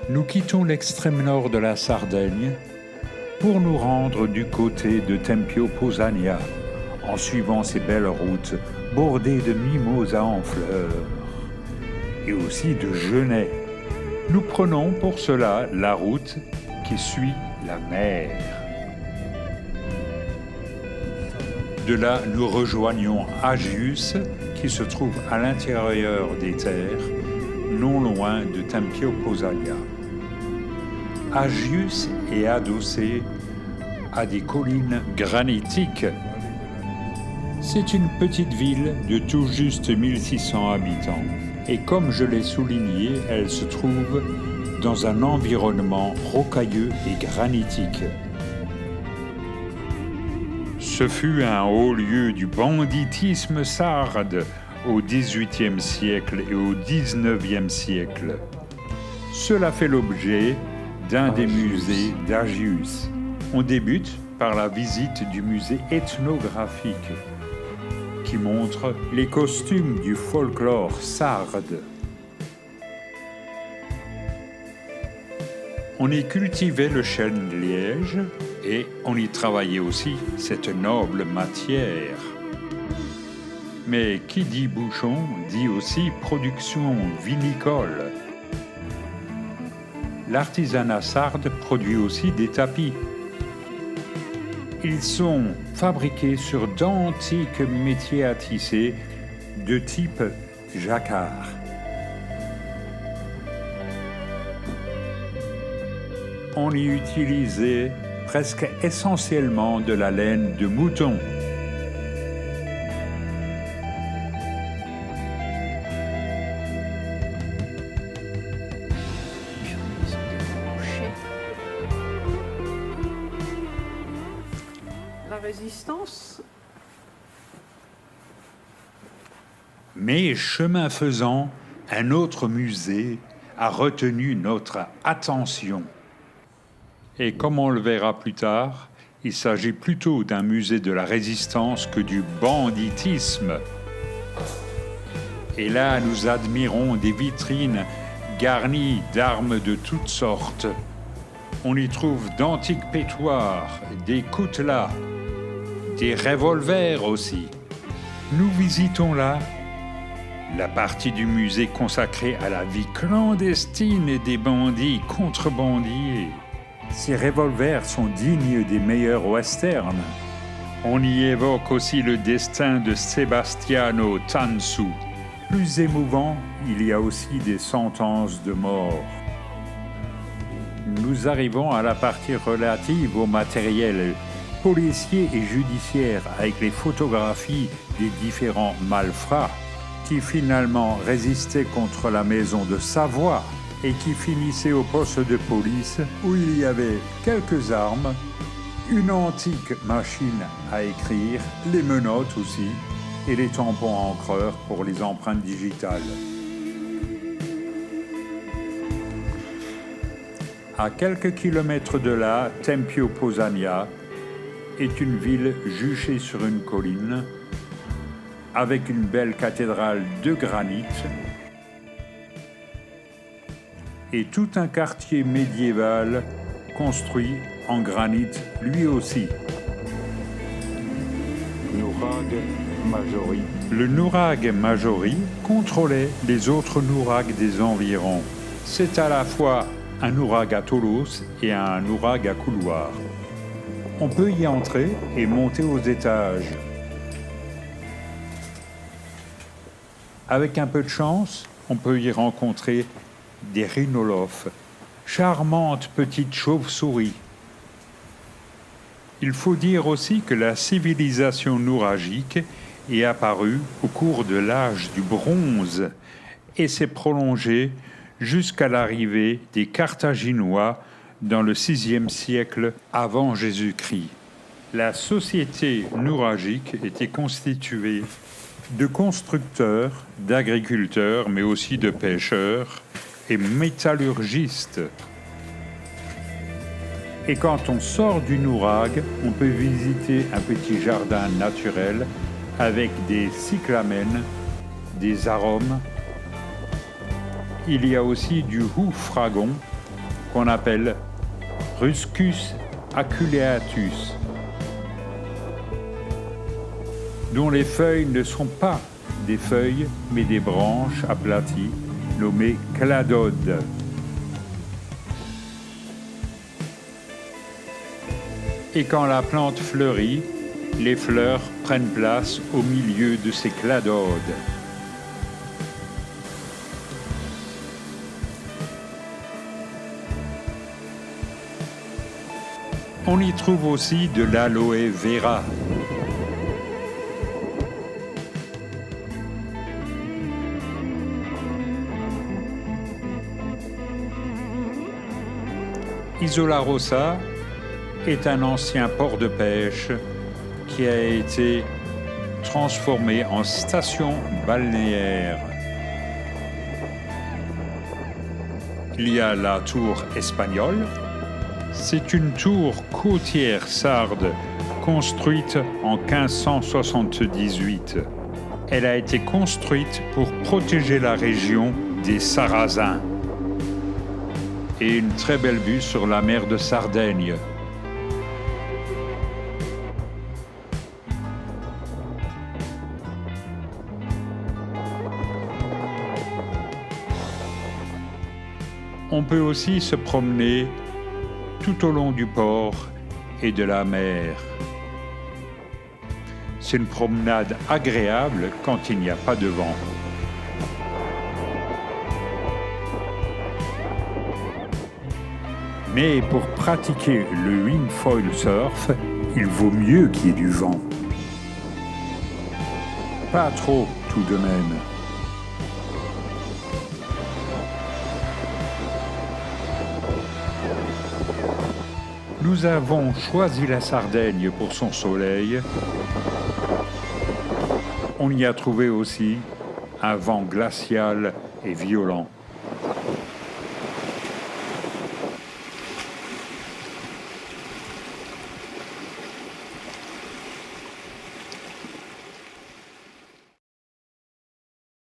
Nous quittons l'extrême nord de la Sardaigne pour nous rendre du côté de Tempio Posania, en suivant ces belles routes bordées de mimosas en fleurs et aussi de genêts. Nous prenons pour cela la route qui suit la mer. De là, nous rejoignons Agius, qui se trouve à l'intérieur des terres, non loin de Tempio Posania. Agius est adossé à des collines granitiques. C'est une petite ville de tout juste 1600 habitants. Et comme je l'ai souligné, elle se trouve dans un environnement rocailleux et granitique. Ce fut un haut lieu du banditisme sarde au XVIIIe siècle et au XIXe siècle. Cela fait l'objet d'un des musées d'Agius. On débute par la visite du musée ethnographique qui montre les costumes du folklore sarde. On y cultivait le chêne liège et on y travaillait aussi cette noble matière. Mais qui dit bouchon dit aussi production vinicole. L'artisanat sarde produit aussi des tapis. Ils sont fabriqués sur d'antiques métiers à tisser de type jacquard. On y utilisait presque essentiellement de la laine de mouton. La résistance. Mais chemin faisant, un autre musée a retenu notre attention. Et comme on le verra plus tard, il s'agit plutôt d'un musée de la résistance que du banditisme. Et là, nous admirons des vitrines garnies d'armes de toutes sortes. On y trouve d'antiques pétoirs, des coutelas, des revolvers aussi. Nous visitons là la partie du musée consacrée à la vie clandestine des bandits contrebandiers. Ces revolvers sont dignes des meilleurs westerns. On y évoque aussi le destin de Sebastiano Tansu. Plus émouvant, il y a aussi des sentences de mort. Nous arrivons à la partie relative au matériel policier et judiciaire avec les photographies des différents malfrats qui finalement résistaient contre la maison de Savoie et qui finissaient au poste de police où il y avait quelques armes, une antique machine à écrire, les menottes aussi et les tampons encreurs pour les empreintes digitales. À quelques kilomètres de là, Tempio Posania est une ville juchée sur une colline avec une belle cathédrale de granit et tout un quartier médiéval construit en granit lui aussi. Nurag Majori. Le Nurag Majori contrôlait les autres nourags des environs. C'est à la fois un nourag à Toulouse et un nourag à couloir. On peut y entrer et monter aux étages. Avec un peu de chance, on peut y rencontrer des rhinolophes, charmantes petites chauves-souris. Il faut dire aussi que la civilisation nouragique est apparue au cours de l'âge du bronze et s'est prolongée jusqu'à l'arrivée des Carthaginois dans le VIe siècle avant Jésus-Christ. La société nouragique était constituée de constructeurs, d'agriculteurs, mais aussi de pêcheurs et métallurgistes. Et quand on sort du Nourag, on peut visiter un petit jardin naturel avec des cyclamènes, des arômes. Il y a aussi du houfragon qu'on appelle Ruscus aculeatus, dont les feuilles ne sont pas des feuilles, mais des branches aplaties, nommées cladodes. Et quand la plante fleurit, les fleurs prennent place au milieu de ces cladodes. On y trouve aussi de l'aloe vera. Isola Rossa est un ancien port de pêche qui a été transformé en station balnéaire. Il y a la tour espagnole. C'est une tour côtière sarde construite en 1578. Elle a été construite pour protéger la région des Sarrasins. Et une très belle vue sur la mer de Sardaigne. On peut aussi se promener tout au long du port et de la mer. C'est une promenade agréable quand il n'y a pas de vent. Mais pour pratiquer le wingfoil surf, il vaut mieux qu'il y ait du vent. Pas trop tout de même. Nous avons choisi la Sardaigne pour son soleil. On y a trouvé aussi un vent glacial et violent.